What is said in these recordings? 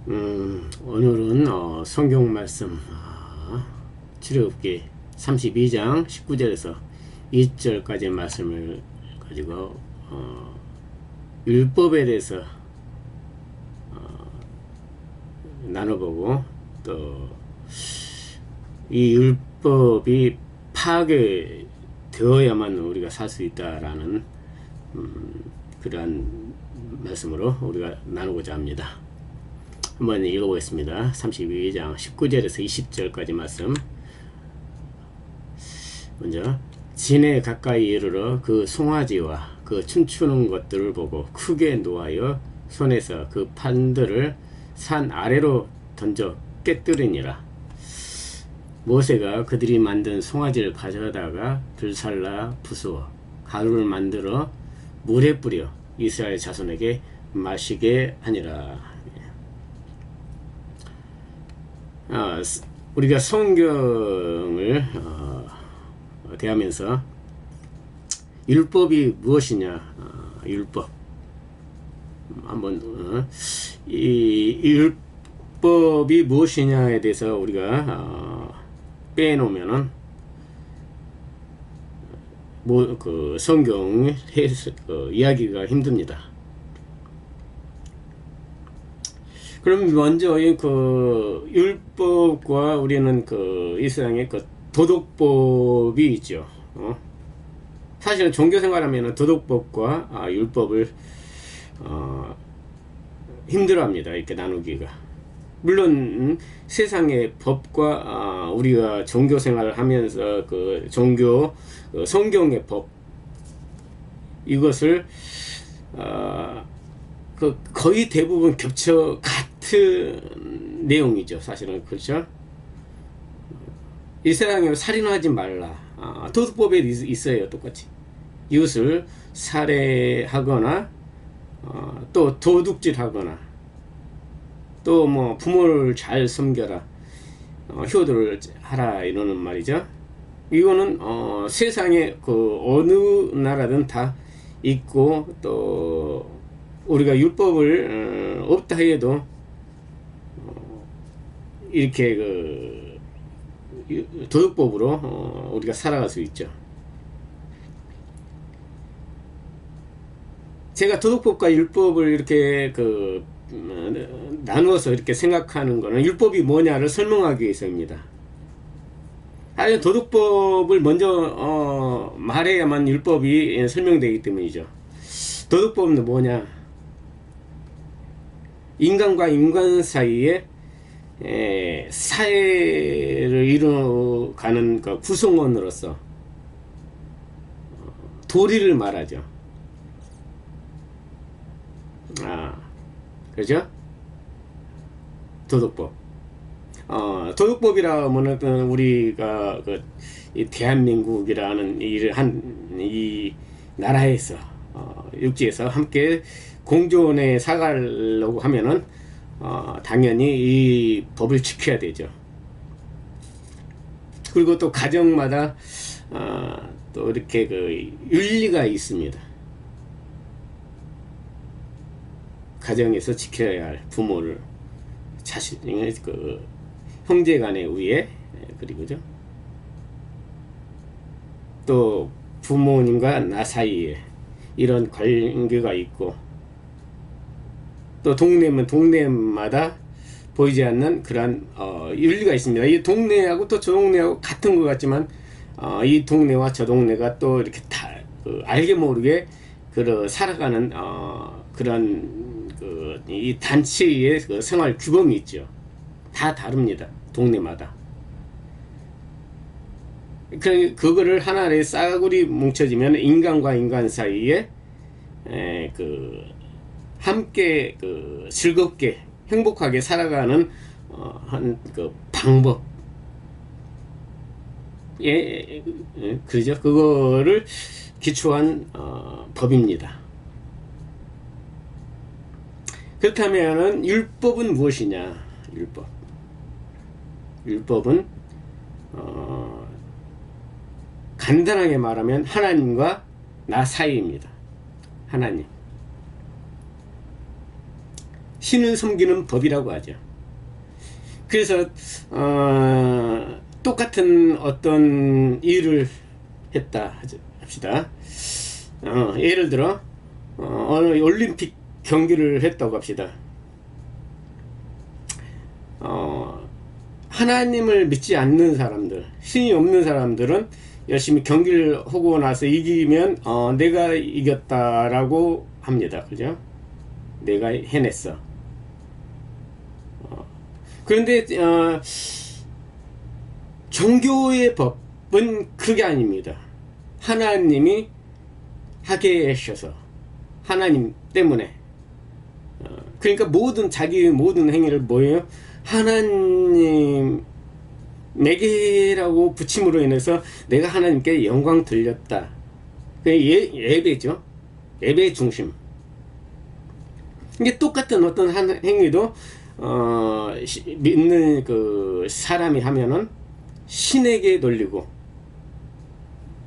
오늘은 성경 말씀 출애굽기 32장 19절에서 20절까지의 말씀을 가지고 율법에 대해서 나눠보고, 또 이 율법이 파괴되어야만 우리가 살 수 있다라는 그러한 말씀으로 우리가 나누고자 합니다. 한번 읽어보겠습니다. 32장 19절에서 20절까지 말씀. 먼저, 진에 가까이 이르러 그 송아지와 그 춤추는 것들을 보고 크게 노하여 손에서 그 판들을 산 아래로 던져 깨뜨리니라. 모세가 그들이 만든 송아지를 가져다가 불살라 부수어 가루를 만들어 물에 뿌려 이스라엘 자손에게 마시게 하니라. 우리가 성경을 대하면서 율법이 무엇이냐, 율법 한번 이 율법이 무엇이냐에 대해서 우리가 빼놓으면은 그 성경 이야기가 힘듭니다. 그럼 먼저 그 율법과 우리는 그 이 세상에 그 도덕법이 있죠. 사실은 종교 생활하면은 도덕법과 율법을 힘들어합니다. 이렇게 나누기가. 물론 세상의 법과 우리가 종교 생활을 하면서 그 종교 성경의 법, 이것을 그 거의 대부분 겹쳐 같은 내용이죠. 사실은. 그렇죠? 이 세상에 살인하지 말라, 도덕법에 있어요. 똑같이 이웃을 살해하거나 또 도둑질하거나, 또 뭐 부모를 잘 섬겨라, 효도를 하라, 이러는 말이죠. 이거는 세상에 그 어느 나라든 다 있고, 또 우리가 율법을 없다 해도 이렇게 그 도덕법으로 우리가 살아갈 수 있죠. 제가 도덕법과 율법을 이렇게 나누어서 이렇게 생각하는 거는 율법이 뭐냐를 설명하기 위해서입니다. 아니, 도덕법을 먼저 말해야만 율법이 설명되기 때문이죠. 도덕법은 뭐냐? 인간과 인간 사이에 사회를 이루어가는 그 구성원으로서 도리를 말하죠. 그죠? 도덕법. 도덕법이라 하면은 우리가 이 대한민국이라는 이 나라에서 육지에서 함께 공존해 살아가려고 하면은 당연히 이 법을 지켜야 되죠. 그리고 또 가정마다 또 이렇게 그 윤리가 있습니다. 가정에서 지켜야 할 부모를, 자신의 그 형제간의 우애, 그리고죠, 또 부모님과 나 사이에 이런 관계가 있고, 또 동네면 동네마다 보이지 않는 그런 윤리가 있습니다. 이 동네하고 또 저 동네하고 같은 것 같지만 이 동네와 저 동네가 또 이렇게 다 알게 모르게 살아가는 그런 이 단체의 생활 규범이 있죠. 다 다릅니다. 동네마다. 그거를 하나의 싸구리 뭉쳐지면 인간과 인간 사이에 함께 즐겁게 행복하게 살아가는 한 방법, 그죠? 그거를 기초한 법입니다. 그렇다면은 율법은 무엇이냐? 율법은 간단하게 말하면 하나님과 나 사이입니다. 하나님. 신을 섬기는 법이라고 하죠. 그래서 똑같은 어떤 일을 했다 합시다. 예를 들어 어느 올림픽 경기를 했다고 합시다. 하나님을 믿지 않는 사람들, 신이 없는 사람들은 열심히 경기를 하고 나서 이기면 내가 이겼다라고 합니다. 그죠? 내가 해냈어. 그런데 종교의 법은 그게 아닙니다. 하나님이 하게 하셔서, 하나님 때문에. 그러니까 자기 모든 행위를 뭐예요? 하나님에게라고 붙임으로 인해서 내가 하나님께 영광 돌렸다. 예배죠. 예배 중심. 이게 똑같은 어떤 행위도 믿는 그 사람이 하면은 신에게 돌리고,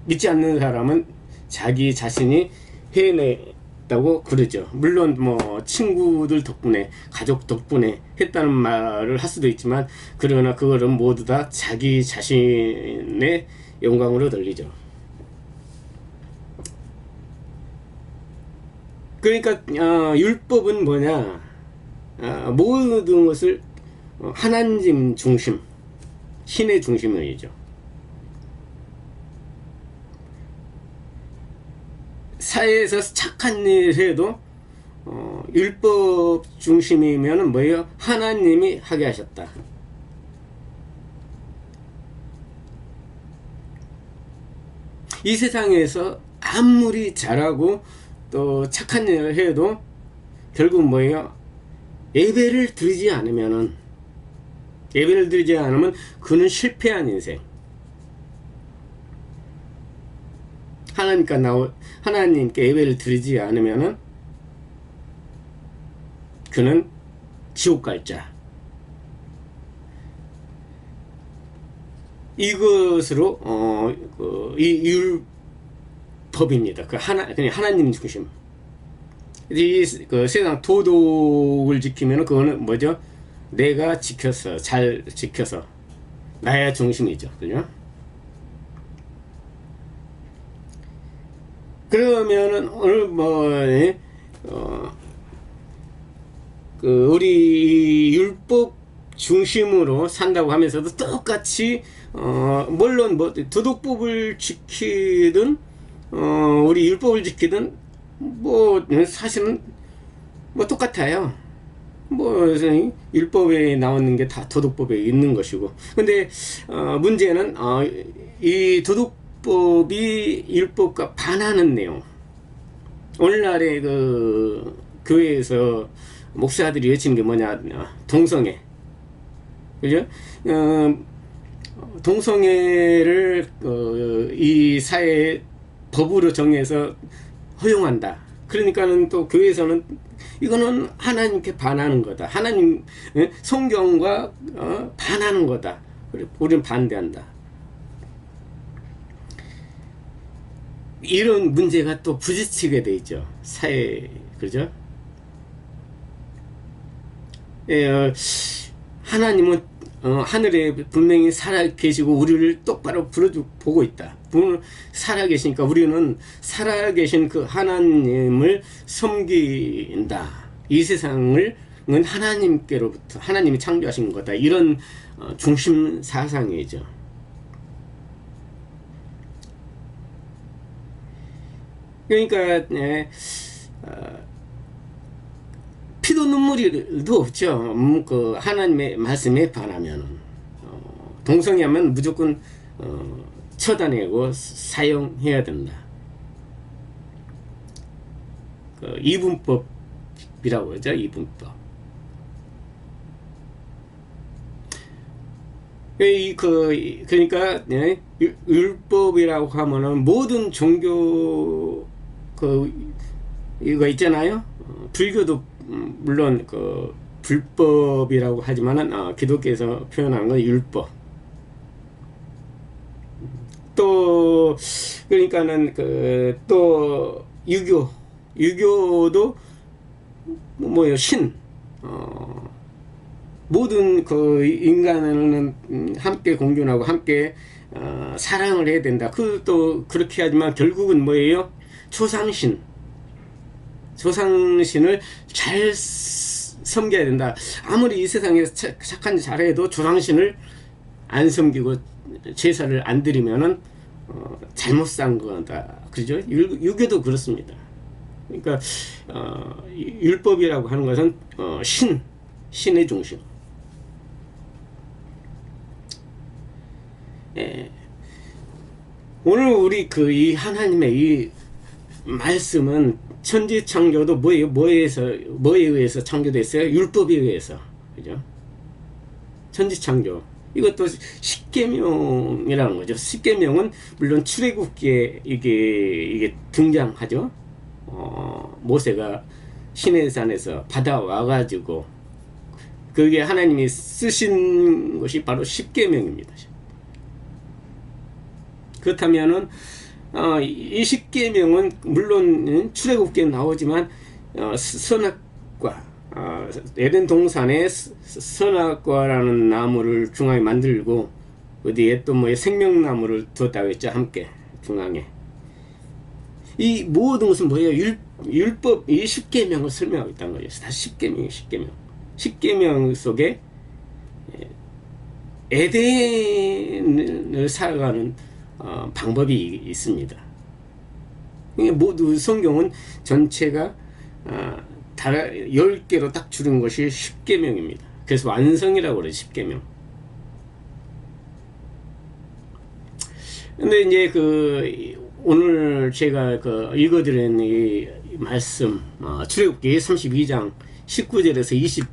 믿지 않는 사람은 자기 자신이 해냈다고 그러죠. 물론 뭐 친구들 덕분에, 가족 덕분에 했다는 말을 할 수도 있지만, 그러나 그거는 모두 다 자기 자신의 영광으로 돌리죠. 그러니까 율법은 뭐냐, 모든 것을 하나님 중심, 신의 중심이죠. 사회에서 착한 일 해도 율법 중심이면 뭐예요? 하나님이 하게 하셨다. 이 세상에서 아무리 잘하고 또 착한 일을 해도 결국 뭐예요? 예배를 드리지 않으면 그는 실패한 인생. 하나님께 예배를 드리지 않으면은 그는 지옥 갈 자. 이것으로 이 율법입니다. 그냥 하나님 중심. 그 세상 도덕을 지키면은 그거는 뭐죠? 내가 잘 지켜서 나야 중심이죠. 그죠? 그러면은 오늘 우리 율법 중심으로 산다고 하면서도 똑같이 물론 도덕법을 지키든 우리 율법을 지키든 사실은 똑같아요. 율법에 나오는 게 다 도덕법에 있는 것이고, 근데 문제는 이 도덕법이 율법과 반하는 내용. 오늘날의 그 교회에서 목사들이 외치는 게 뭐냐, 동성애. 그죠? 동성애를 이 사회의 법으로 정해서 허용한다. 그러니까는 또 교회에서는 이거는 하나님께 반하는 거다. 하나님 성경과 반하는 거다. 우리는 반대한다. 이런 문제가 또 부딪히게 돼 있죠. 사회, 그죠? 하나님은 하늘에 분명히 살아계시고 우리를 똑바로 보고 있다. 살아계시니까 우리는 살아계신 그 하나님을 섬긴다. 이 세상을 하나님께로부터 하나님이 창조하신 거다. 이런 중심 사상이죠. 그러니까 피도 눈물도 없죠. 그 하나님의 말씀에 반하면 동성애하면 무조건 처단하고 사용해야 된다. 그 이분법이라고 하죠. 이분법. 그러니까 율법이라고 하면은 모든 종교 이거 있잖아요. 불교도 물론 그 불법이라고 하지만은 기독교에서 표현하는 건 율법. 또 그러니까는 또 유교도 뭐예요? 신 모든 그 인간은 함께 공존하고 함께 사랑을 해야 된다. 그것도 그렇게 하지만 결국은 뭐예요? 조상신을 잘 섬겨야 된다. 아무리 이 세상에서 착한 짓 잘해도 조상신을 안 섬기고 제사를 안 드리면은 잘못 산 거다. 그죠? 유교도 그렇습니다. 그러니까 율법이라고 하는 것은 신의 중심. 예. 오늘 우리 이 하나님의 이 말씀은 천지창조도 뭐에 의해서 창조됐어요? 율법에 의해서. 그죠? 천지창조. 이것도 십계명이라는 거죠. 십계명은 물론 출애굽기에 이게 등장하죠. 모세가 시내산에서 받아와가지고 그게 하나님이 쓰신 것이 바로 십계명입니다. 그렇다면은 이 십계명은 물론 출애굽기에 나오지만 선악과 에덴 동산에 선악과라는 나무를 중앙에 만들고 어디에 또 뭐 생명나무를 두었다고 했죠. 함께 중앙에. 이 모든 것은 뭐예요? 율법, 이 십계명을 설명하고 있다는 거죠. 다 십계명이에요. 십계명 속에 에덴을 살아가는 방법이 있습니다. 모두 성경은 전체가 다 10개로 딱 줄인 것이 십계명입니다. 그래서 완성이라고 그래요. 십계명. 근데 이제 오늘 제가 읽어드린 이 말씀, 출애굽기 32장 19절에서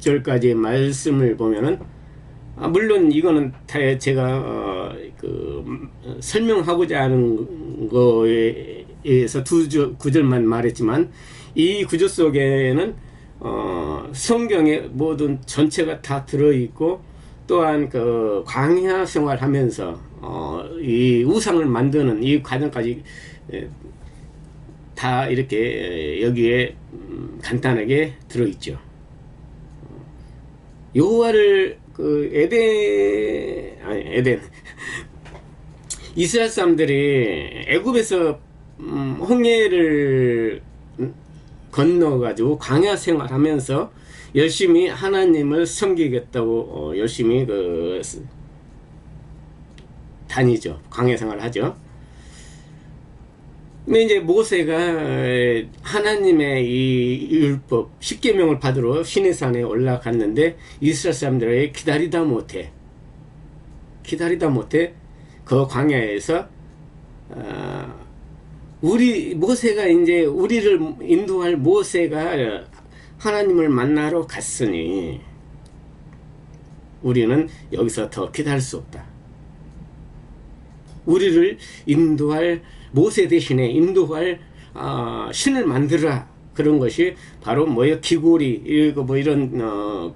20절까지의 말씀을 보면은, 물론 이거는 다 제가 설명하고자 하는 거에 의해서 구절만 말했지만, 이 구절 속에는 성경의 모든 전체가 다 들어있고, 또한 광야 생활하면서 이 우상을 만드는 이 과정까지 다 이렇게 여기에 간단하게 들어있죠. 여호와를 에덴 이스라엘 사람들이 애굽에서 홍해를 건너가지고 광야 생활하면서 열심히 하나님을 섬기겠다고 열심히 다니죠. 광야 생활을 하죠. 근데 이제 모세가 하나님의 이 율법 십계명을 받으러 시내산에 올라갔는데 이스라엘 사람들이 기다리다 못해 그 광야에서 모세가 이제 우리를 인도할 모세가 하나님을 만나러 갔으니 우리는 여기서 더 기다릴 수 없다. 우리를 인도할 모세 대신에 인도할 신을 만들어라. 그런 것이 바로 뭐예요? 귀고리 이거 뭐 이런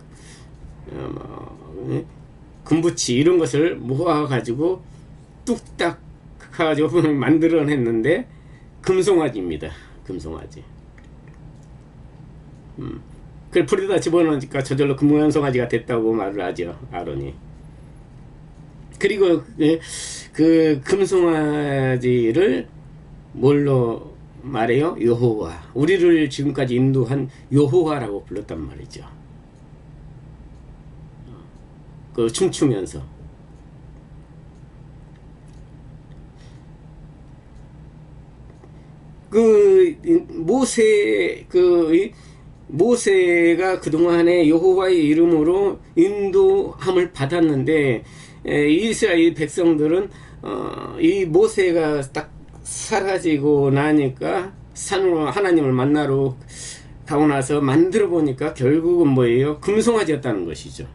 금붙이 이런 것을 모아 가지고 뚝딱 가지고 만들어냈는데 금송아지입니다. 금송아지. 그걸 풀에다 집어넣으니까 저절로 금송아지가 됐다고 말을 하죠. 아론이. 그리고 그 금송아지를 뭘로 말해요? 여호와. 우리를 지금까지 인도한 여호와라고 불렀단 말이죠. 춤추면서. 모세가 그동안에 여호와의 이름으로 인도함을 받았는데 이스라엘 백성들은 이 모세가 딱 사라지고 나니까 산으로 하나님을 만나러 가고 나서 만들어 보니까 결국은 뭐예요? 금송아지였다는 것이죠.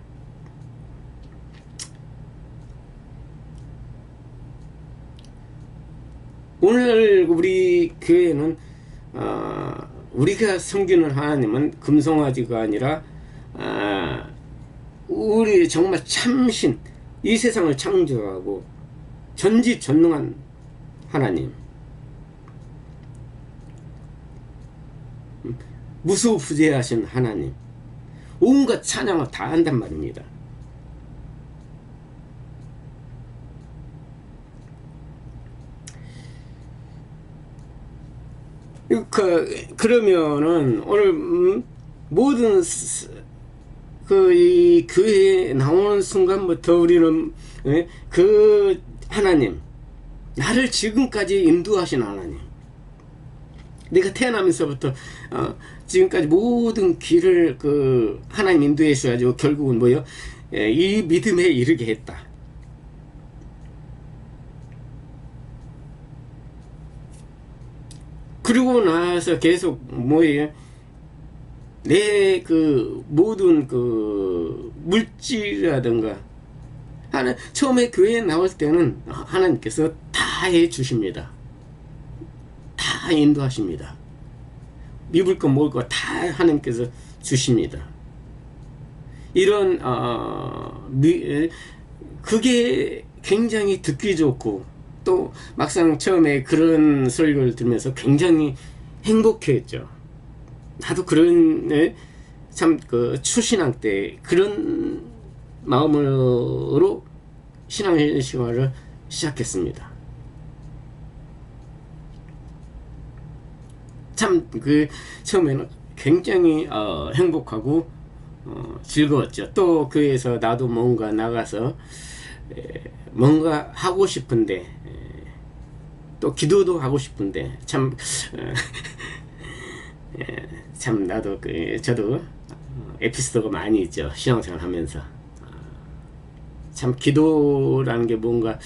오늘 우리 교회는 우리가 섬기는 하나님은 금송아지가 아니라 우리 정말 참신, 이 세상을 창조하고 전지전능한 하나님, 무소부재하신 하나님, 온갖 찬양을 다 한단 말입니다. 그러면은 오늘 모든 이 교회에 나오는 순간부터 우리는 그 하나님, 나를 지금까지 인도하신 하나님, 내가 태어나면서부터 지금까지 모든 길을 그 하나님 인도해 주셔가지고 결국은 뭐요? 이 믿음에 이르게 했다. 그리고 나서 계속 뭐예요? 내 그 모든 그 물질이라든가 처음에 교회에 나올 때는 하나님께서 다 해주십니다. 다 인도하십니다. 입을 거 먹을 거 다 하나님께서 주십니다. 이런 그게 굉장히 듣기 좋고, 또 막상 처음에 그런 설교를 들으면서 굉장히 행복했죠. 나도 그런 참 그 초신앙 때 그런 마음으로 신앙생활을 시작했습니다. 참 그 처음에는 굉장히 행복하고 즐거웠죠. 또 교회에서 나도 뭔가 나가서 뭔가 하고 싶은데, 또 기도도 하고 싶은데 참 참 나도 저도 에피소드가 많이 있죠. 신앙생활 하면서 참 기도라는 게 뭔가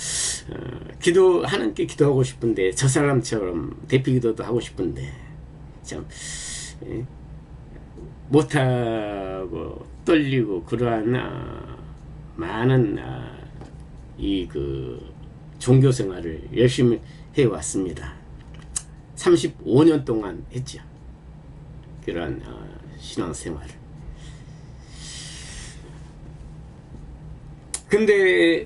하나님께 기도하고 싶은데, 저 사람처럼 대피 기도도 하고 싶은데 참 못하고 떨리고, 그러한 많은 이 그 종교 생활을 열심히 해왔습니다. 35년 동안 했죠. 그런 신앙생활을. 근데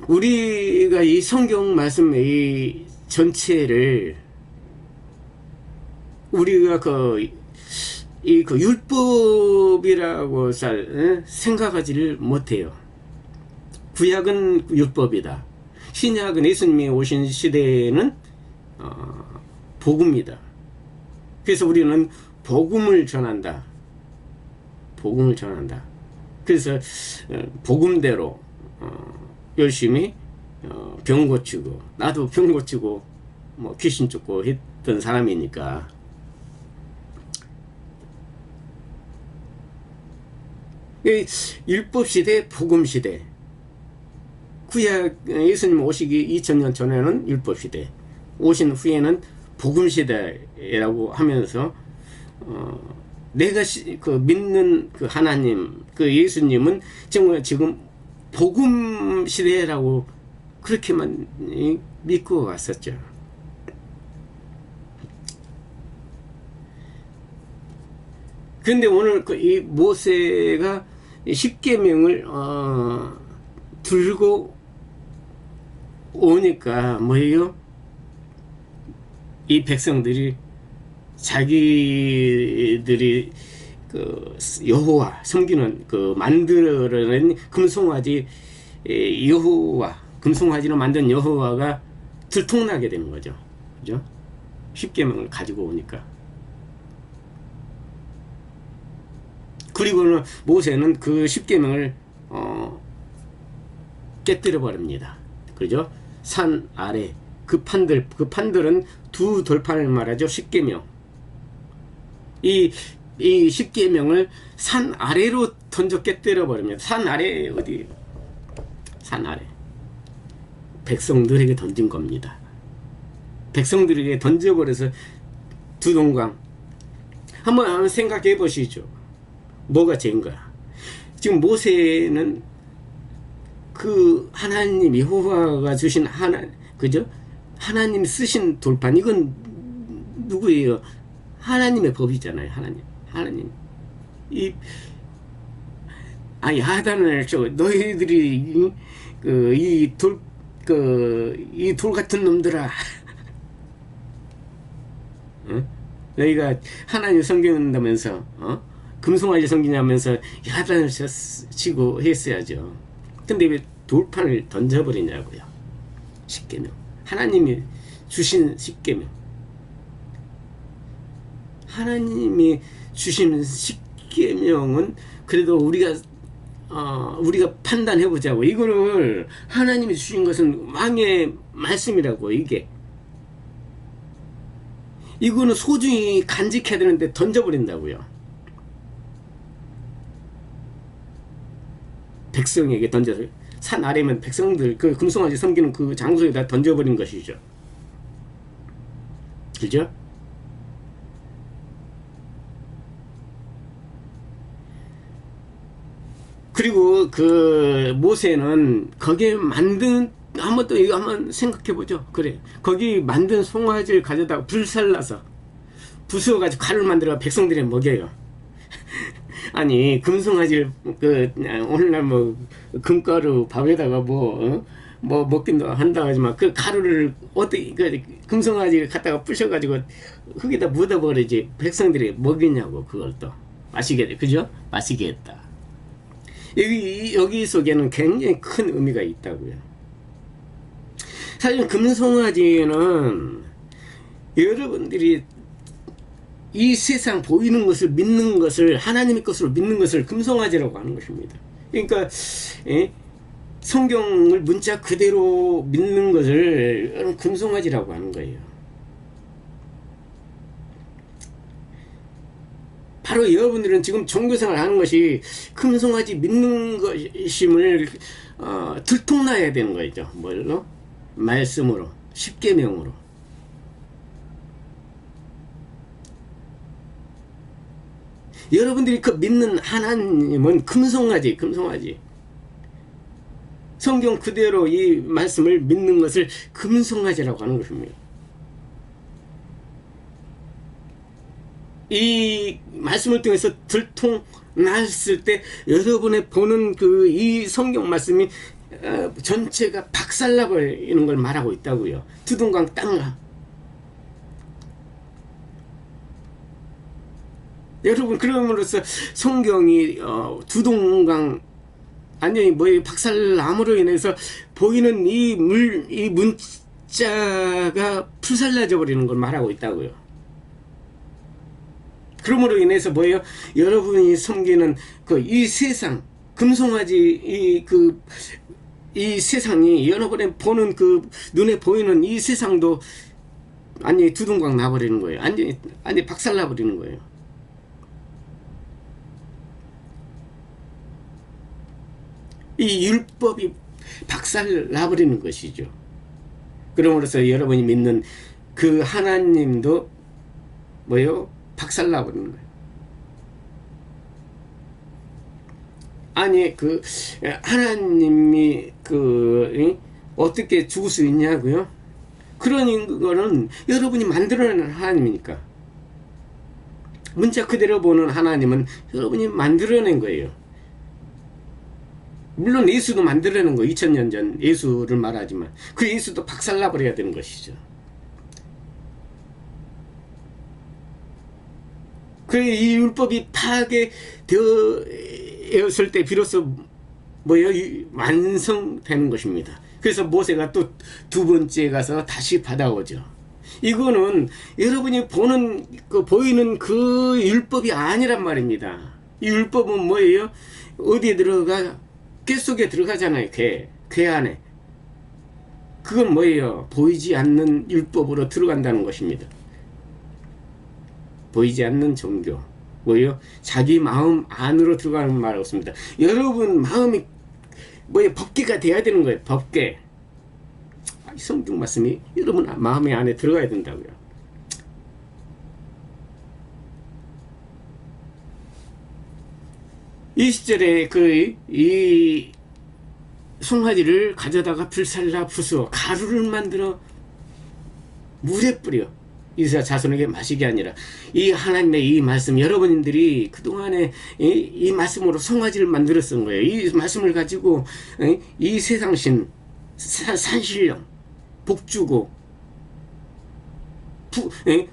우리가 이 성경 말씀의 이 전체를 우리가 그 율법이라고 잘 생각하지를 못해요. 구약은 율법이다. 신약은 예수님이 오신 시대에는 복음이다. 그래서 우리는 복음을 전한다. 복음을 전한다. 그래서 복음대로 열심히 병 고치고, 나도 병 고치고 뭐 귀신 쫓고 했던 사람이니까. 율법 시대, 복음 시대. 구약 예수님 오시기 2000년 전에는 율법 시대, 오신 후에는 복음 시대라고 하면서 내가 그 믿는 그 하나님, 그 예수님은 지금 복음 시대라고 그렇게만 믿고 왔었죠. 근데 오늘 이 모세가 십계명을 들고 오니까 뭐예요? 이 백성들이 자기들이 그 여호와 섬기는 그 만들어낸 금송아지 여호와, 금송아지로 만든 여호와가 들통나게 되는 거죠. 그죠? 십계명을 가지고 오니까. 그리고는 모세는 그 십계명을 깨뜨려 버립니다. 그죠? 산 아래 그 판들은 두 돌판을 말하죠. 십계명. 이 십계명을 산 아래로 던져 깨뜨려 버립니다. 산 아래 어디? 산 아래. 백성들에게 던진 겁니다. 백성들에게 던져버려서 두 동강. 한번 생각해 보시죠. 뭐가 죄인가? 지금 모세는 그 하나님 여호와가 주신 그죠? 하나님 쓰신 돌판, 이건 누구예요? 하나님의 법이잖아요. 하나님. 야단을 너희들이 이 돌 같은 놈들아, 응? 너희가 하나님 섬긴다면서 금송아지 섬기냐면서 야단을 치고 했어야죠. 근데 왜 돌판을 던져버리냐고요. 십계명, 하나님이 주신 십계명, 하나님이 주신 십계명은 그래도 우리가 판단해보자고. 이거를 하나님이 주신 것은 왕의 말씀이라고. 이거는 소중히 간직해야 되는데 던져버린다고요. 백성에게 던져서, 산 아래면 백성들 그 금송아지 섬기는 그 장소에다 던져버린 것이죠. 그죠? 그리고 그 모세는 거기에 만든, 한번 또 이거 한번 생각해 보죠. 그래, 거기 만든 송아지를 가져다가 불살라서 부수어가지고 칼을 만들어 백성들이 먹여요. 아니, 금송아지를 오늘날 뭐 금가루 밥에다가 뭐 먹긴도 한다 하지만 그 가루를 어떻게 금송아지를 갖다가 부셔가지고 흙에다 묻어버리지 백성들이 먹이냐고. 그걸 또 마시게, 그죠? 마시게 했다. 여기 속에는 굉장히 큰 의미가 있다고요. 사실 금송아지는 여러분들이 이 세상 보이는 것을 믿는 것을, 하나님의 것으로 믿는 것을 금송아지라고 하는 것입니다. 그러니까 성경을 문자 그대로 믿는 것을 금송아지라고 하는 거예요. 바로 여러분들은 지금 종교생활 하는 것이 금송아지 믿는 것임을 들통나야 되는 거죠. 뭘로? 말씀으로, 십계명으로. 여러분들이 그 믿는 하나님은 금송아지. 성경 그대로 이 말씀을 믿는 것을 금송아지라고 하는 것입니다. 이 말씀을 통해서 들통났을 때 여러분의 보는 이 성경 말씀이 전체가 박살나버리는 걸 말하고 있다고요. 두둥강 땅나. 여러분, 그럼으로써 성경이 두둥강 완전히 박살남으로 인해서 보이는 이 문자가 불살라져 버리는 걸 말하고 있다고요. 그러므로 인해서 뭐예요? 여러분이 섬기는 이 세상, 금송아지 이 세상이, 여러분이 보는 눈에 보이는 이 세상도 완전히 두둥강 나버리는 거예요. 완전히 박살나버리는 거예요. 이 율법이 박살나버리는 것이죠. 그러므로서 여러분이 믿는 그 하나님도 뭐예요? 박살나버리는 거예요. 아니, 하나님이 어떻게 죽을 수 있냐고요? 그런 거는 여러분이 만들어내는 하나님이니까. 문자 그대로 보는 하나님은 여러분이 만들어낸 거예요. 물론 예수도 만들어낸 거, 2000년 전 예수를 말하지만 그 예수도 박살나버려야 되는 것이죠. 이 율법이 파괴되었을 때 비로소 완성되는 것입니다. 그래서 모세가 또 두 번째 가서 다시 받아오죠. 이거는 여러분이 보이는 그 율법이 아니란 말입니다. 이 율법은 뭐예요? 어디에 들어가? 궤 속에 들어가잖아요. 궤 안에. 그건 뭐예요? 보이지 않는 율법으로 들어간다는 것입니다. 보이지 않는 종교. 뭐예요? 자기 마음 안으로 들어가는 말 없습니다. 여러분 마음이 법궤가 돼야 되는 거예요. 법궤. 성경 말씀이 여러분 마음의 안에 들어가야 된다고요. 이 시절에 이 송아지를 가져다가 불살라 부수어 가루를 만들어 물에 뿌려 이스라엘 자손에게 마시게 아니라, 이 하나님의 이 말씀, 여러분들이 그동안에 이 말씀으로 송아지를 만들어 쓴 거예요. 이 말씀을 가지고 이 세상신, 산신령, 복주고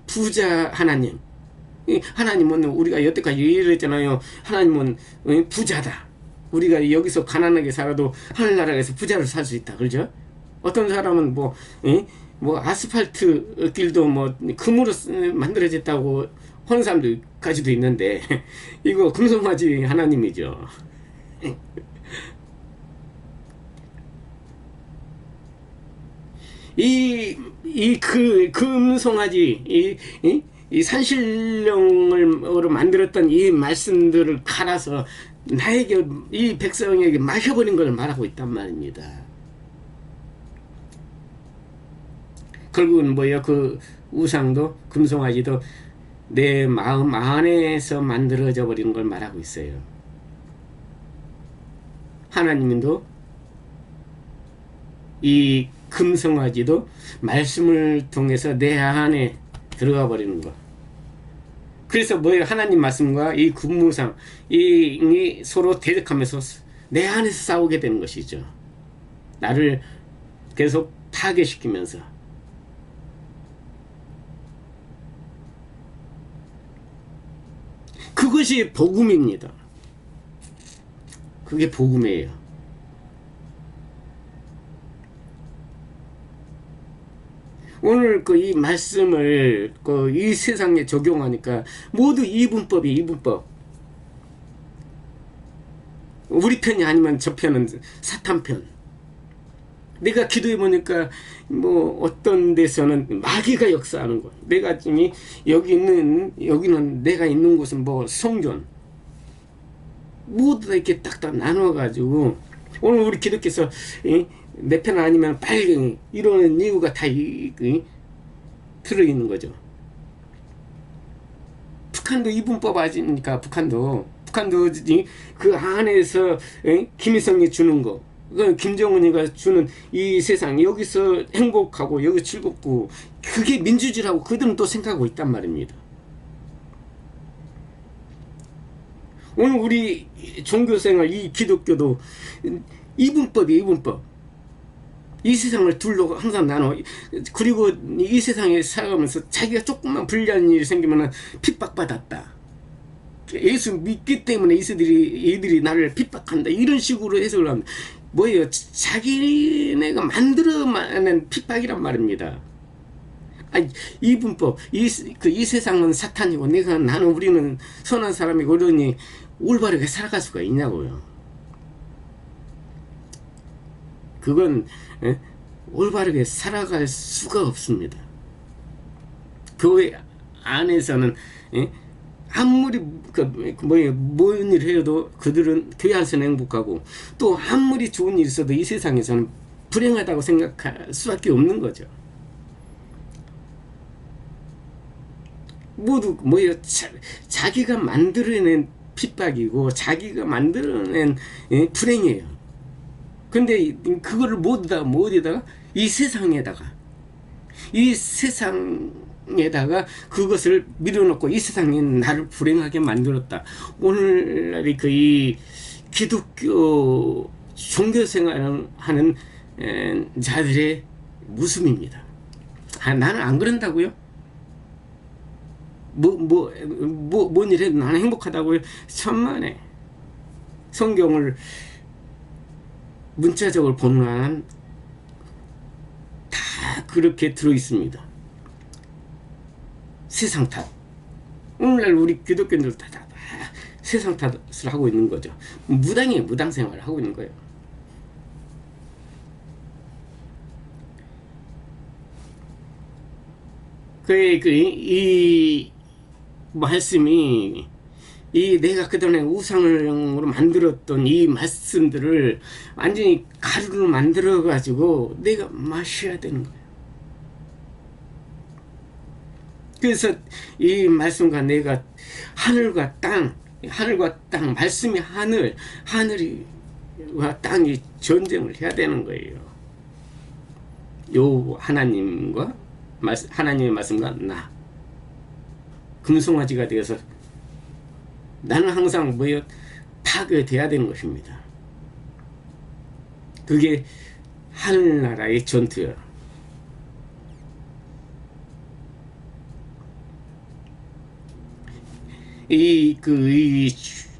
부자 하나님, 하나님은 우리가 여태까지 이랬잖아요. 하나님은 부자다. 우리가 여기서 가난하게 살아도 하늘나라에서 부자로 살 수 있다. 그렇죠? 어떤 사람은 뭐 아스팔트 길도 뭐 금으로 만들어졌다고 하는 사람들까지도 있는데 이거 금송아지 하나님이죠. 그 금송아지 이 산신령으로 만들었던 이 말씀들을 갈아서 나에게 이 백성에게 마셔버린 걸 말하고 있단 말입니다. 결국은 뭐예요? 그 우상도 금송아지도 내 마음 안에서 만들어져 버리는 걸 말하고 있어요. 하나님도 이 금송아지도 말씀을 통해서 내 안에 들어가 버리는 거. 그래서 뭐예요? 하나님 말씀과 이 금무상 이 서로 대적하면서 내 안에서 싸우게 되는 것이죠. 나를 계속 파괴시키면서. 그것이 복음입니다. 그게 복음이에요. 오늘 이 말씀을 이 세상에 적용하니까 모두 이분법이 이분법. 우리 편이 아니면 저 편은 사탄 편. 내가 기도해 보니까 뭐 어떤 데서는 마귀가 역사하는 것. 내가 지금 여기는 내가 있는 곳은 뭐 성전. 모두 다 이렇게 딱딱 나눠가지고 오늘 우리 기독교에서 내 편 아니면 빨갱이 이러는 이유가 다 들어있는 거죠. 북한도 이분법 아니니까 북한도 그 안에서 김일성이 주는 거, 김정은이가 주는 이 세상 여기서 행복하고 여기 즐겁고 그게 민주주의라고 그들은 또 생각하고 있단 말입니다. 오늘 우리 종교생활 이 기독교도 이분법이 이분법. 이 세상을 둘로 항상 나눠. 그리고 이 세상에 살아가면서 자기가 조금만 불리한 일이 생기면 핍박받았다. 예수 믿기 때문에 이들이 나를 핍박한다. 이런 식으로 해석을 합니다. 뭐예요? 자기네가 만들어낸 핍박이란 말입니다. 아니, 이분법, 이 세상은 사탄이고 우리는 선한 사람이고 그러니 올바르게 살아갈 수가 있냐고요. 그건 올바르게 살아갈 수가 없습니다. 교회 안에서는 아무리 뭔 일을 해도 그들은 교회 안에서는 행복하고 또 아무리 좋은 일이 있어도 이 세상에서는 불행하다고 생각할 수밖에 없는 거죠. 모두 뭐예요? 자기가 만들어낸 핍박이고 자기가 만들어낸 불행이에요. 근데 그거를 모두 다 어디다가 이 세상에다가 그것을 밀어넣고 이 세상이 나를 불행하게 만들었다. 오늘날이 이 기독교 종교생활을 하는 자들의 모습입니다. 나는 안 그런다고요? 뭔 일 해도 나는 행복하다고요? 천만에. 성경을 문자적으로 보는 한은 다 그렇게 들어있습니다. 세상 탓. 오늘날 우리 기독교인들 다 세상 탓을 하고 있는 거죠. 무당 생활을 하고 있는 거예요. 이 말씀이 내가 그전에 우상으로 만들었던 이 말씀들을 완전히 가루로 만들어 가지고 내가 마셔야 되는 거예요. 그래서 이 말씀과 내가 하늘과 땅 말씀이 하늘과 땅이 전쟁을 해야 되는 거예요. 요 하나님의 말씀과 나 금송아지가 되어서 나는 항상 파괴돼야 되는 것입니다. 그게 하늘나라의 전투예요. 이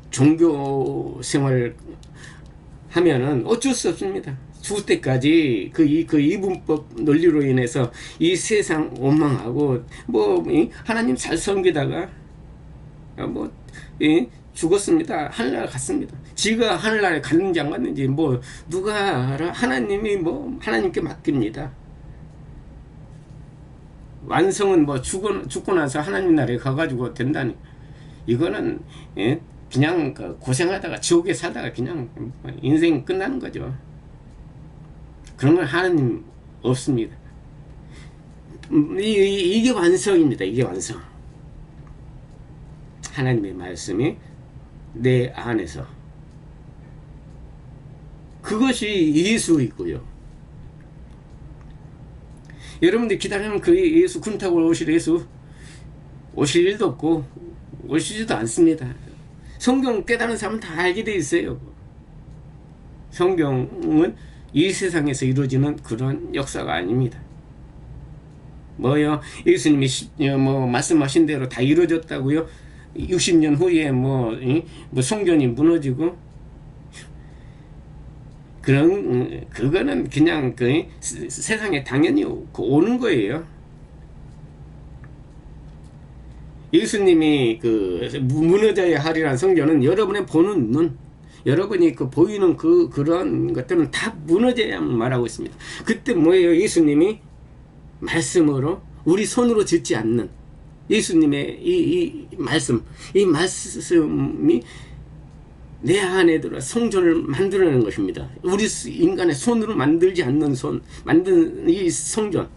종교 생활을 하면은 어쩔 수 없습니다. 죽을 때까지 그 이분법 논리로 인해서 이 세상 원망하고 하나님 잘 섬기다가 죽었습니다. 하늘나라 갔습니다. 지가 하늘나라에 갔는지 안 갔는지 누가 알아? 하나님이 하나님께 맡깁니다. 완성은 죽고 나서 하나님 나라에 가가지고 된다니, 이거는 그냥 고생하다가 지옥에 살다가 그냥 인생 끝나는 거죠. 그런 건 하나님 없습니다. 이게 완성입니다. 이게 완성. 하나님의 말씀이 내 안에서, 그것이 예수이고요. 여러분들 기다리면 그 예수, 군 타고 오실 예수 오실 일도 없고 오시지도 않습니다. 성경 깨달은 사람은 다 알게 돼 있어요. 성경은 이 세상에서 이루어지는 그런 역사가 아닙니다. 예수님이 말씀하신 대로 다 이루어졌다고요? 60년 후에 성전이 무너지고, 그거는 그냥 세상에 당연히 오는 거예요. 예수님이 무너져야 하리라는 성전은 여러분의 보는 눈, 여러분이 보이는 그런 것들은 다 무너져야만 말하고 있습니다. 그때 뭐예요? 예수님이 말씀으로 우리 손으로 짓지 않는 예수님의 이 말씀이 내 안에 들어 성전을 만들어내는 것입니다. 우리 인간의 손으로 만들지 않는 만든 이 성전.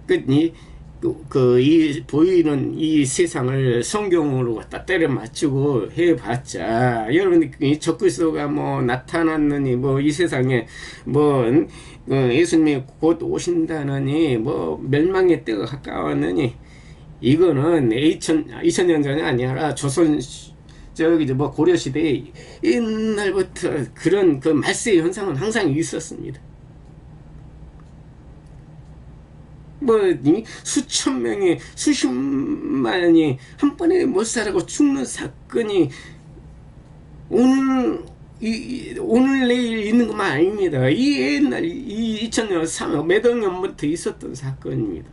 이 보이는 이 세상을 성경으로 갖다 때려 맞추고 해봤자, 여러분이 적그리스도가 나타났느니, 이 세상에 예수님이 곧 오신다느니, 멸망의 때가 가까웠느니, 이거는 2000년 전이 아니라 조선 고려시대에 옛날부터 그런 말세 현상은 항상 있었습니다. 수천 명이, 수십만이 한 번에 못 살아고 죽는 사건이 오늘 내일 있는 것만 아닙니다. 이 옛날 2000년 몇 억 년부터 있었던 사건입니다.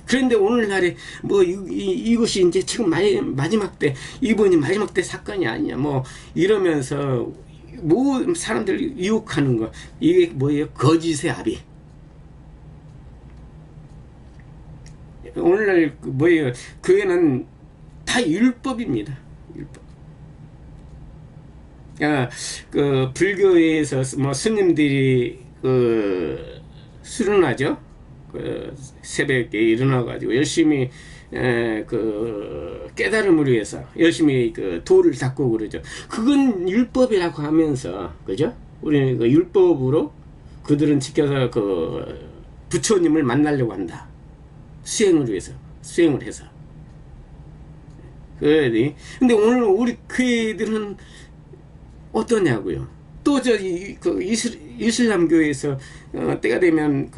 그런데 오늘날에 이것이 이제 지금 마지막 때, 이번이 마지막 때 사건이 아니냐 이러면서 사람들 유혹하는 거, 이게 뭐예요? 거짓의 아비. 오늘날 뭐예요? 교회는 다 율법입니다. 율법. 불교에서 스님들이 수련하죠. 새벽에 일어나가지고 열심히 깨달음을 위해서 열심히 도를 닦고 그러죠. 그건 율법이라고 하면서, 그죠? 우리는 율법으로 그들은 지켜서 부처님을 만나려고 한다. 수행을 해서. 근데 오늘 우리 교회들은 어떠냐고요? 또 이슬람교에서 때가 되면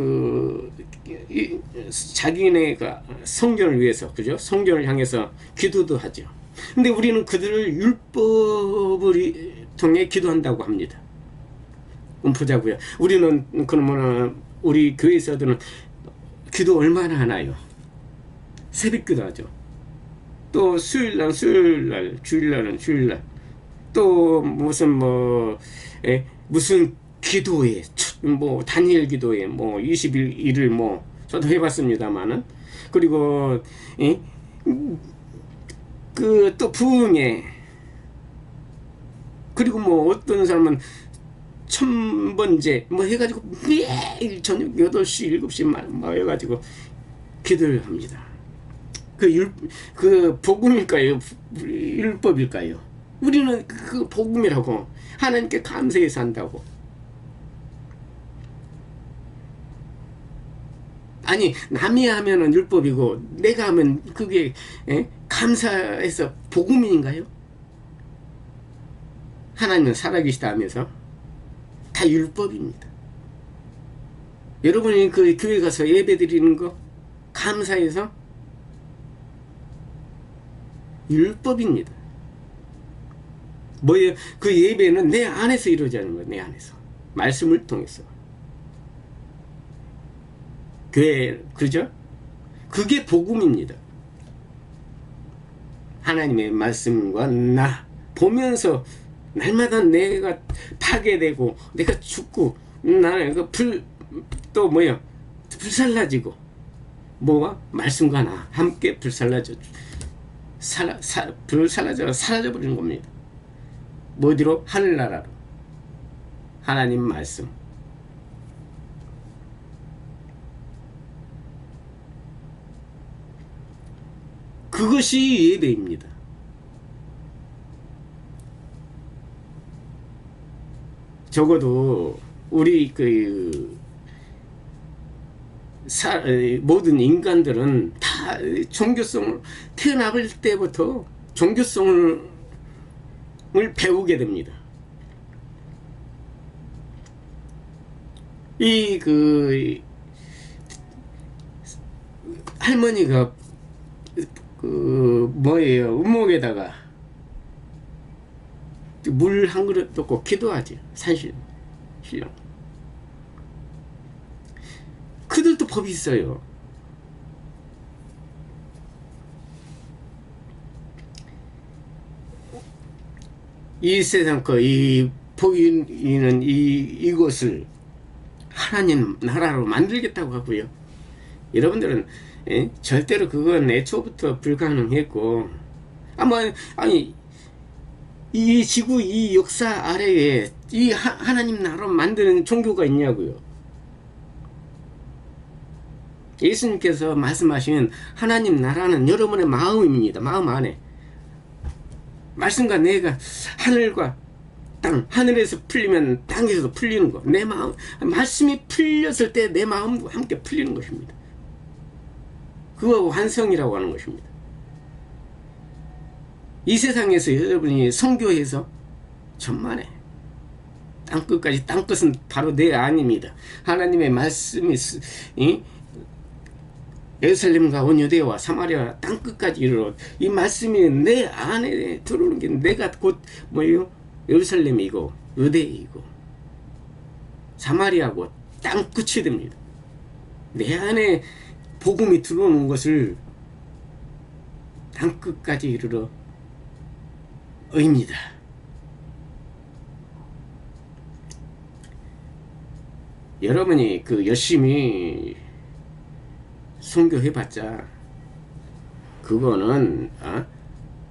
자기네 성전을 위해서, 그죠? 성전을 향해서 기도도 하죠. 근데 우리는 그들을 율법을 통해 기도한다고 합니다. 보자고요. 우리는 그러면 우리 교회에서들은 기도 얼마나 하나요? 새벽 기도하죠. 또 수요일날, 주일날은 주일날. 또 무슨 기도회, 다니엘 기도회, 21일을 저도 해봤습니다만은. 그리고 또 부흥회. 그리고 어떤 사람은 1000번째 해가지고 매일 저녁 8시 7시 해가지고 기도를 합니다. 복음일까요? 율법일까요? 우리는 복음이라고, 하나님께 감사해서 한다고. 아니, 남이 하면은 율법이고 내가 하면 그게 감사해서 복음인가요? 하나님은 살아계시다 하면서 다 율법입니다. 여러분이 그 교회 가서 예배 드리는 거 감사해서 율법입니다. 뭐예요? 그 예배는 내 안에서 이루어지는 거예요. 내 안에서. 말씀을 통해서. 교회, 그죠? 그게 복음입니다. 하나님의 말씀과 나 보면서 날마다 내가 파괴되고 내가 죽고 나는 또 뭐야 불살라지고 뭐와 말씀과 나 함께 불살라져 불살라져 사라져버리는 겁니다. 어디로? 하늘나라로. 하나님 말씀. 그것이 예배입니다. 적어도 우리 모든 인간들은 다 종교성을 태어날 때부터 종교성을 배우게 됩니다. 할머니가 뭐예요? 우목에다가 물 한 그릇 넣고 기도하지. 신령. 그들도 법이 있어요. 이 세상 이 보이는 이곳을 하나님 나라로 만들겠다고 하고요. 여러분들은 절대로 그건 애초부터 불가능했고 아니 이 지구 이 역사 아래에 이 하나님 나라로 만드는 종교가 있냐고요. 예수님께서 말씀하신 하나님 나라는 여러분의 마음입니다. 마음 안에 말씀과 내가 하늘과 땅, 하늘에서 풀리면 땅에서도 풀리는 거. 내 마음, 말씀이 풀렸을 때 내 마음도 함께 풀리는 것입니다. 그거 완성이라고 하는 것입니다. 이 세상에서 여러분이 선교해서 천만에 땅끝까지, 땅끝은 바로 내 안입니다. 하나님의 말씀이 예루살렘과 온 유대와 사마리아 땅끝까지 이르러 이 말씀이 내 안에 들어오는 게 내가 곧 뭐예요? 예루살렘이고 유대이고 사마리아고 땅끝이 됩니다. 내 안에 복음이 들어오는 것을 땅끝까지 이르러 의입니다. 여러분이 열심히 선교해봤자 그거는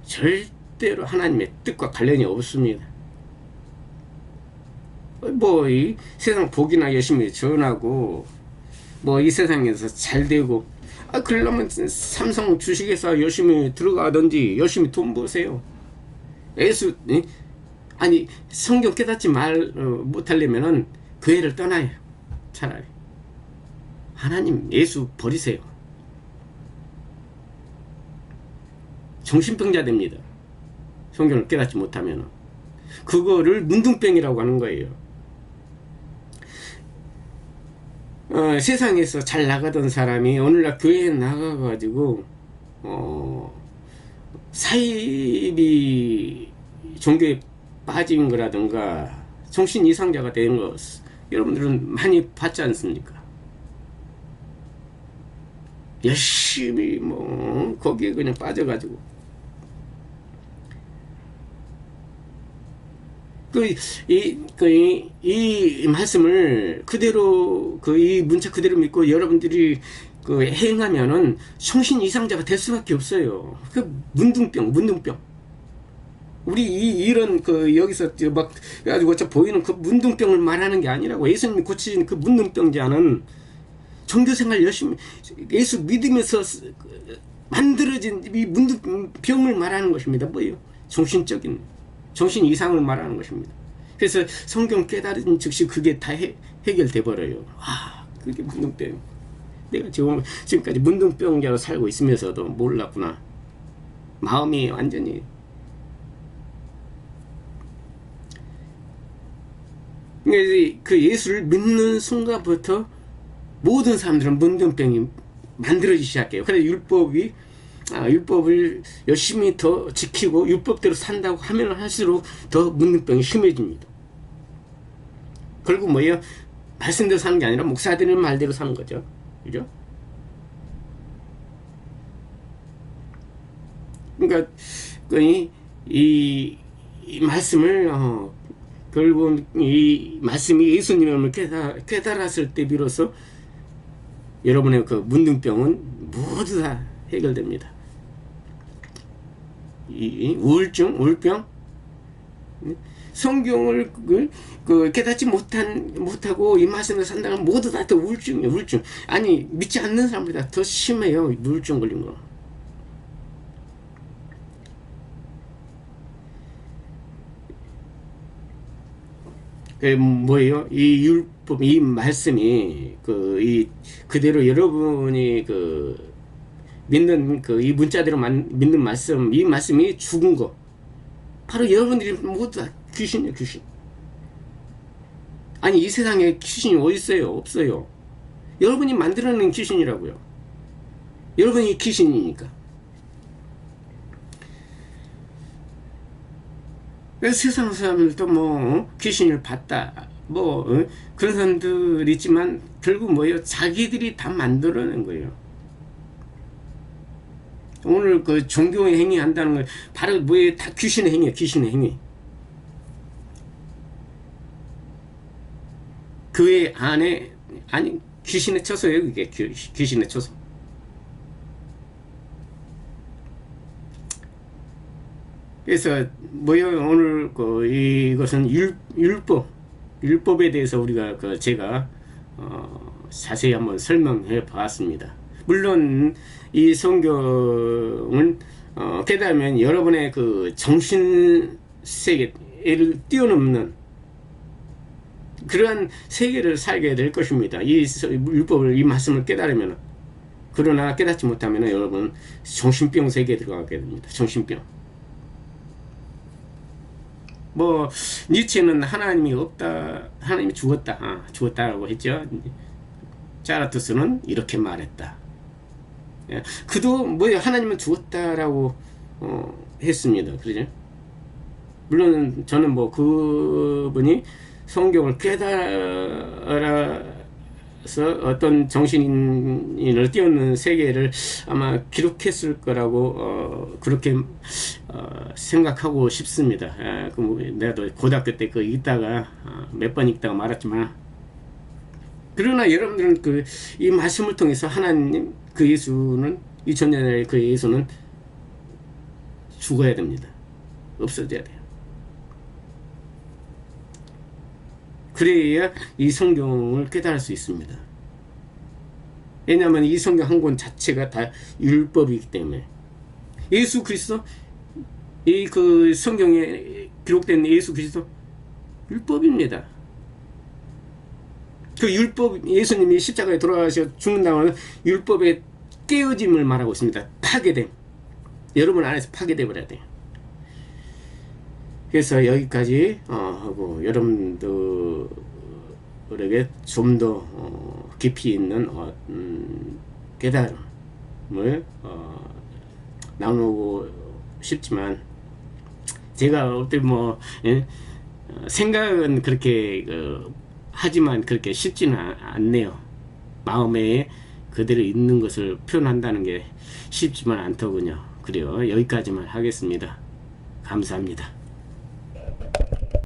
절대로 하나님의 뜻과 관련이 없습니다. 이 세상 복이나 열심히 전하고 이 세상에서 잘되고 그러려면 삼성 주식회사 열심히 들어가든지 열심히 돈 버세요. 성경 깨닫지 못하려면은 교회를 떠나요. 차라리 하나님 예수 버리세요. 정신병자 됩니다. 성경을 깨닫지 못하면. 그거를 문둥병이라고 하는 거예요. 세상에서 잘 나가던 사람이 오늘날 교회에 나가가지고 사이비 종교에 빠진 거라든가 정신 이상자가 된 것 여러분들은 많이 봤지 않습니까? 열심히 거기에 그냥 빠져가지고 이 말씀을 그대로 이 문자 그대로 믿고 여러분들이 행하면은 정신 이상자가 될 수밖에 없어요. 문둥병. 우리 이런 여기서 막 가지고 보이는 문둥병을 말하는 게 아니라고. 예수님이 고치신 문둥병자는 종교생활 열심히 예수 믿으면서 만들어진 이 문둥병을 말하는 것입니다. 뭐예요? 정신 이상을 말하는 것입니다. 그래서 성경 깨달은 즉시 그게 다 해결돼 버려요. 그게 문둥병. 내가 지금까지 문둥병자로 살고 있으면서도 몰랐구나. 마음이 완전히 예수를 믿는 순간부터 모든 사람들은 문둥병이 만들어지기 시작해요. 그래서 율법을 열심히 더 지키고 율법대로 산다고 하면 할수록 더 문둥병이 심해집니다. 결국 뭐예요? 말씀대로 사는 게 아니라 목사들의 말대로 사는 거죠. 그죠? 그러니까 이 말씀을 결국 이 말씀이 예수님을 깨달았을 때 비로소 여러분의 그 문둥병은 모두 다 해결됩니다. 이 우울병, 성경을 깨닫지 못하고 이 말씀을 산다면 모두 다 우울증이에요. 우울증. 아니 믿지 않는 사람보다 더 심해요. 우울증 걸린 거. 뭐예요? 이 율법, 이 말씀이 그대로 여러분이 믿는 이 문자대로 믿는 말씀, 이 말씀이 죽은 거. 바로 여러분들이 모두 다 귀신이에요, 귀신. 아니 이 세상에 귀신이 어디 있어요? 없어요. 여러분이 만들어낸 귀신이라고요. 여러분이 귀신이니까. 세상 사람들도 귀신을 봤다 그런 사람들 있지만 결국 뭐예요? 자기들이 다 만들어낸 거예요. 오늘 그 종교의 행위 한다는 거 바로 뭐예요? 다 귀신의 행위예요. 귀신의 행위. 그 안에 아니 귀신의 처소예요. 그게 귀신의 처소. 그래서 뭐예요? 오늘 이것은 율법에 대해서 우리가 제가 자세히 한번 설명해 봤습니다. 물론 이 성경은 깨달으면 여러분의 그 정신 세계를 뛰어넘는 그러한 세계를 살게 될 것입니다. 이 율법을, 이 말씀을 깨달으면. 그러나 깨닫지 못하면 여러분 정신병 세계에 들어가게 됩니다. 정신병. 니체는 하나님이 없다, 하나님이 죽었다라고 했죠. 자라투스는 이렇게 말했다. 그도 하나님은 죽었다라고 했습니다. 그러죠? 물론 저는 그분이 성경을 깨달아서 어떤 정신인을 뛰어넘는 세계를 아마 기록했을 거라고 그렇게 생각하고 싶습니다. 내가 또 고등학교 때 읽다가 몇 번 읽다가 말았지만, 그러나 여러분들은 이 말씀을 통해서 하나님 예수는 2000년 전에 예수는 죽어야 됩니다. 없어져야 돼요. 그래야 이 성경을 깨달을 수 있습니다. 왜냐하면 이 성경 한 권 자체가 다 율법이기 때문에. 예수 그리스도, 이 성경에 기록된 예수 그리스도 율법입니다. 율법, 예수님이 십자가에 돌아가셔 죽는다고 하는 율법의 깨어짐을 말하고 있습니다. 파괴됨. 여러분 안에서 파괴돼 버려야 돼요. 그래서 여기까지 하고 여러분들에게 좀 더 깊이 있는 깨달음을 나누고 싶지만, 제가 어떻게 생각은 그렇게 하지만 그렇게 쉽지는 않네요. 마음에 그대로 있는 것을 표현한다는 게 쉽지만 않더군요. 그래요. 여기까지만 하겠습니다. 감사합니다.